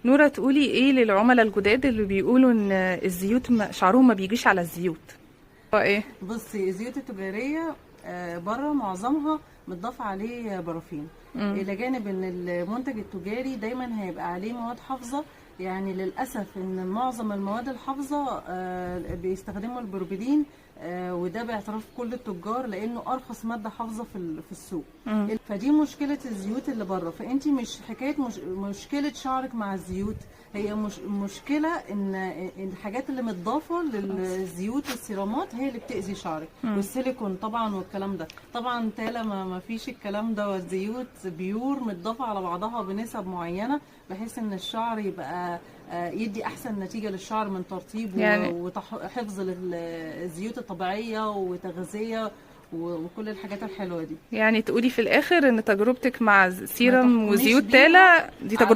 نورة، تقولي ايه للعملاء الجداد اللي بيقولوا ان الزيوت شعرهم ما بيجيش على الزيوت؟ ايه؟ بصي، الزيوت التجارية بره معظمها متضاف عليه بارافين، الى جانب ان المنتج التجاري دايما هيبقى عليه مواد حافظة. يعني للأسف ان معظم المواد الحافظة بيستخدموا البروبيدين، وده باعتراف كل التجار لانه ارخص مادة حافظة في السوق. فدي مشكلة الزيوت اللي بره. فانت مش حكاية مشكلة شعرك مع الزيوت، هي مشكلة ان الحاجات اللي متضافة للزيوت والسيرامات هي اللي بتأذي شعرك، والسيليكون طبعا والكلام ده. طبعا طالما ما فيش الكلام ده، والزيوت بيور متضافة على بعضها بنسب معينة بحيث ان الشعر يبقى يدي احسن نتيجة للشعر من ترطيب يعني وحفظ للزيوت الطبيعية وتغذية وكل الحاجات الحلوة دي. يعني تقولي في الاخر ان تجربتك مع ما سيرم تحكميش وزيوت بيها تالا دي على تجربة